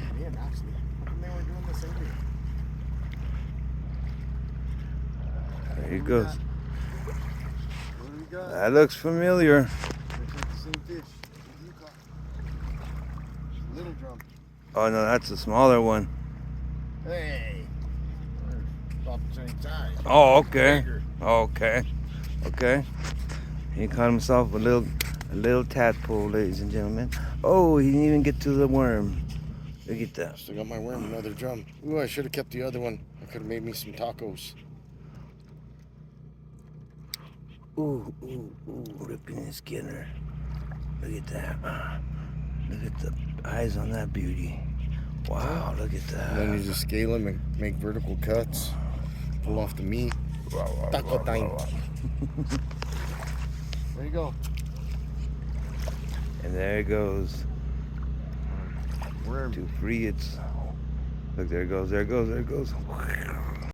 put them in, actually. How come they were doing this earlier? There he goes. What do we got? That looks familiar. Looks like the same fish. What do you caught? Little drum. Oh no, that's a smaller one. Hey! We're about the same size. Oh, okay. Bigger. Okay. Okay. He caught himself a little tadpole, ladies and gentlemen. Oh, he didn't even get to the worm. Look at that. Still got my worm, another drum. Ooh, I should have kept the other one. I could have made me some tacos. Ooh, ripping his skinner. Look at that. Look at the eyes on that beauty. Wow, look at that. And then you just scale them and make vertical cuts. Pull off the meat. Taco time. There you go. And there it goes. Worm. To free its. Look, there it goes, there it goes, there it goes.